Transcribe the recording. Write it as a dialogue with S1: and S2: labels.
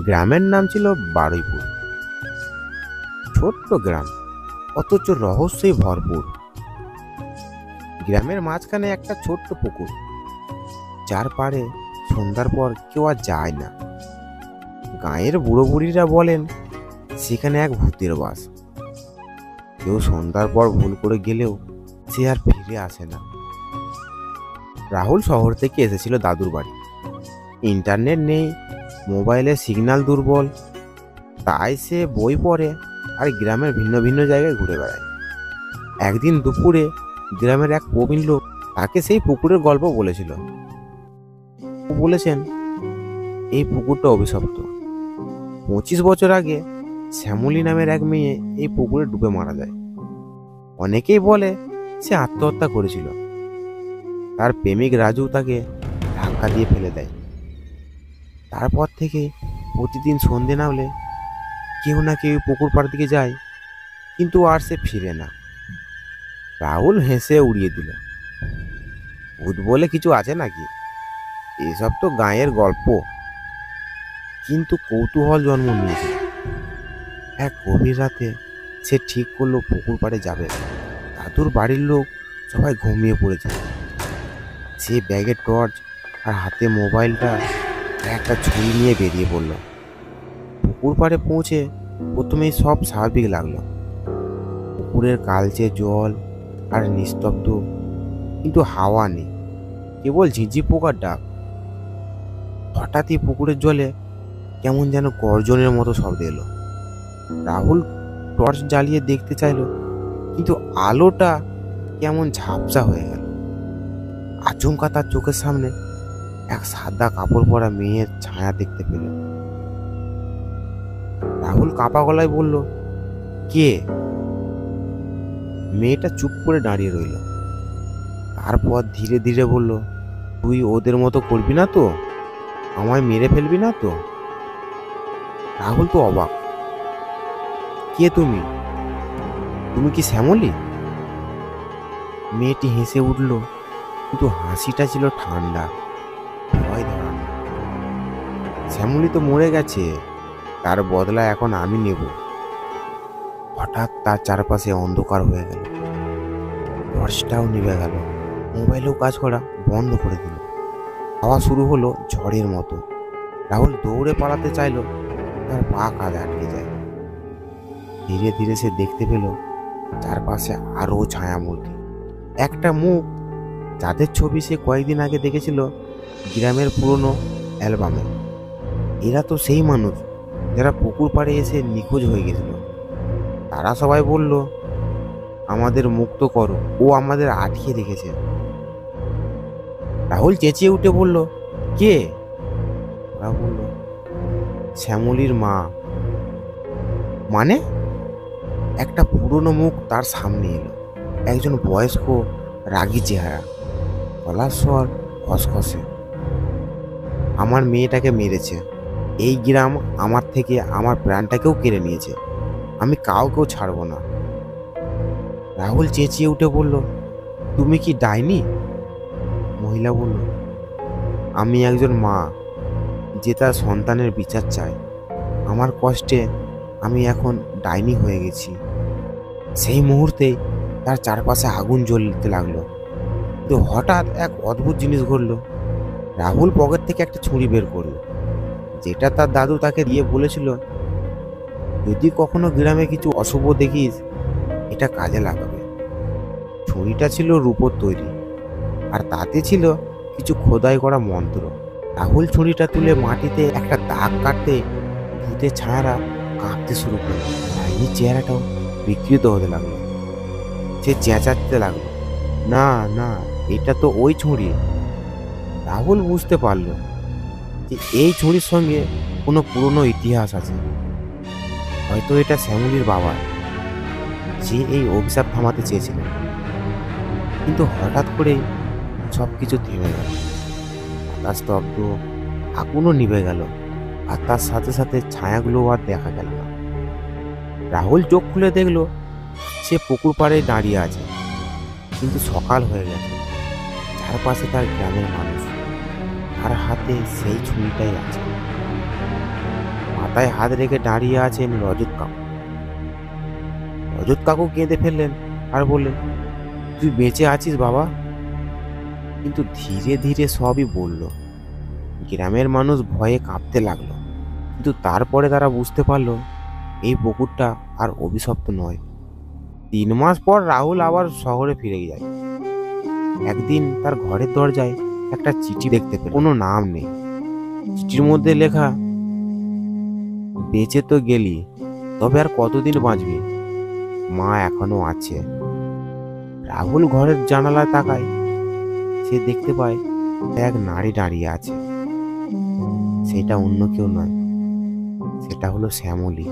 S1: গ্রামের নাম ছিল বারুইপুর। ছোট্ট গ্রাম, অথচ রহস্যে ভরপুর। গ্রামের মাঝখানে একটা ছোট্ট পুকুর, যার পাড়ে সন্ধ্যার পর কেউ আর যায় না। গাঁয়ের বুড়ো বুড়িরা বলেন সেখানে এক ভূতের বাস। কেউ সন্ধ্যার পর ভুল করে গেলেও সে আর ফিরে আসে না। রাহুল শহর থেকে এসেছিল দাদুর বাড়ি। ইন্টারনেট নেই, মোবাইলে সিগন্যাল দুর্বল, তাই সে বই পড়ে আর গ্রামের ভিন্ন ভিন্ন জায়গায় ঘুরে বেড়ায়। একদিন দুপুরে গ্রামের এক প্রবীণ লোক তাকে সেই পুকুরের গল্প বলেছিল। বলেছেন এই পুকুরটা অভিশপ্ত। 25 বছর আগে শ্যামলী নামের এক মেয়ে এই পুকুরে ডুবে মারা যায়। অনেকেই বলে সে আত্মহত্যা করেছিল। তার প্রেমিক রাজু তাকে ধাক্কা দিয়ে ফেলে দেয়। তারপর থেকে প্রতিদিন সন্ধে নামলে কেউ না কেউ পুকুর পাড়ের দিকে যায়, কিন্তু আর সে ফিরে না। রাহুল হেসে উড়িয়ে দিল, ভূত বলে কিছু আছে নাকি, এসব তো গাঁয়ের গল্প। কিন্তু কৌতূহল জন্ম নিয়েছে। এক গভীর রাতে সে ঠিক করলো পুকুর পাড়ে যাবে। দাদুর বাড়ির লোক সবাই ঘুমিয়ে পড়েছে। সে ব্যাগে টর্চ আর হাতে মোবাইলটা একটা ছুরি নিয়ে বেরিয়ে পড়ল। পুকুর পাড়ে পৌঁছে প্রথমেই সব স্বাভাবিক লাগলো। পুকুরের কালচে জল আর নিস্তব্ধ, কিন্তু হাওয়া নেই, কেবল ঝিঝি পোকার ডাক। হঠাৎই পুকুরের জলে কেমন যেন গর্জনের মতো শব্দ এলো। রাহুল টর্চ জ্বালিয়ে দেখতে চাইল, কিন্তু আলোটা কেমন ঝাপসা হয়ে গেল। আচমকা তার চোখের সামনে এক সাদা কাপড় পরা মেয়ের ছায়া দেখতে পেল। রাহুল কাঁপা গলায় বলল, কে? মেয়েটা চুপ করে দাঁড়িয়ে রইল। তারপর ধীরে ধীরে বলল, তুই ওদের মতো করবি না তো? আমায় মেরে ফেলবি না তো? রাহুল তো অবাক। কে তুমি? তুমি কি শ্যামলী? মেয়েটি হেসে উঠল, কিন্তু হাসিটা ছিল ঠান্ডা, ভয় ধরানো। শ্যামলী তো মরে গেছে, তার বদলা এখন আমি নেব। হঠাৎ তার চারপাশে অন্ধকার হয়ে গেল। টর্চটাও নিভে গেল, মোবাইলেও কাজ করা বন্ধ করে দিল। হাওয়া শুরু হলো ঝড়ের মতো। রাহুল দৌড়ে পালাতে চাইল, তার পা কাঁধে আটকে যায়। ধীরে ধীরে সে দেখতে পেল চারপাশে আরো ছায়ামূর্তি। একটা মুখ, যাদের ছবি সে কয়েকদিন আগে দেখেছিল গ্রামের পুরনো অ্যালবামে। এরা তো সেই মানুষ যারা পুকুর পাড়ে এসে নিখোঁজ হয়ে গেছিল। তারা সবাই বলল, আমাদের মুক্ত করো, ও আমাদের আটকে রেখেছে। রাহুল চেঁচিয়ে উঠে বলল, কে? ওরা বলল, শ্যামলীর মা। মানে? একটা পুরনো মুখ তার সামনে এলো, একজন বয়স্ক রাগী চেহারা, গলার স্বর খসখসে। আমার মেয়েটাকে মেরেছে, এই গ্রাম আমার থেকে আমার প্রাণটাকেও কেড়ে নিয়েছে, আমি কাউকেও ছাড়বো না। রাহুল চেঁচিয়ে উঠে বলল, তুমি কি ডাইনি? মহিলা বলল, আমি একজন মা যে তার সন্তানের বিচার চায়। আমার কষ্টে আমি এখন ডাইনি হয়ে গেছি। সেই মুহূর্তে তার চারপাশে আগুন জ্বলতে লাগলো। কিন্তু হঠাৎ এক অদ্ভুত জিনিস ঘটল। রাহুল পকেট থেকে একটা ছুরি বের করলো, যেটা তার দাদু তাকে দিয়ে বলেছিল, যদি কখনো গ্রামে কিছু অশুভ দেখিস, এটা কাজে লাগাবে। ছুরিটা ছিল রূপোর তৈরি, আর তাতে ছিল কিছু খোদাই করা মন্ত্র। রাহুল ছুরিটা তুলে মাটিতে একটা দাগ কাটতে ভূতের ছায়ারা কাঁপতে শুরু করলো। ডাইনির চেহারাটাও বিকৃত হতে লাগলো। সে চেঁচাতে লাগলো, না না, এটা তো ওই ছুরি। রাহুল বুঝতে পারলো যে এই ছুরির সঙ্গে কোনো পুরনো ইতিহাস আছে। হয়তো এটা শ্যামলীর বাবা, যে এই অভিশাপ থামাতে চেয়েছিলেন। কিন্তু হঠাৎ করেই সব কিছু থেমে গেল। বাতাস স্তব্ধ, আগুনও নিভে গেল, আর তার সাথে সাথে ছায়াগুলো আর দেখা গেল না। রাহুল চোখ খুলে দেখলো সে পুকুর পাড়ে দাঁড়িয়ে আছে, কিন্তু সকাল হয়ে গেছে। চারপাশে তার গ্রামের মানুষ, আর হাতে সেই ছুরিটাই আছে। মাথায় হাত রেখে দাঁড়িয়ে আছেন রজত কাকু। রজত কাকু কেঁদে ফেললেন আর বললেন, তুই বেঁচে আছিস বাবা? কিন্তু ধীরে ধীরে সবই বলল। গ্রামের মানুষ ভয়ে কাঁপতে লাগলো, কিন্তু তারপরে তারা বুঝতে পারলো এই পুকুরটা আর অভিশপ্ত নয়। 3 মাস পর রাহুল আবার শহরে ফিরে যায়। একদিন তার ঘরের দরজায় একটা চিঠি দেখতে পেল, কোনো নাম নেই। চিঠির মধ্যে লেখা, বেঁচে তো গেলি, তবে আর কতদিন বাঁচবি, মা এখনো আছে। রাহুল ঘরের জানালায় তাকায়, সে দেখতে পায় এক নারী দাঁড়িয়ে আছে। সেটা অন্য কেউ নয়, সেটা হলো শ্যামলী।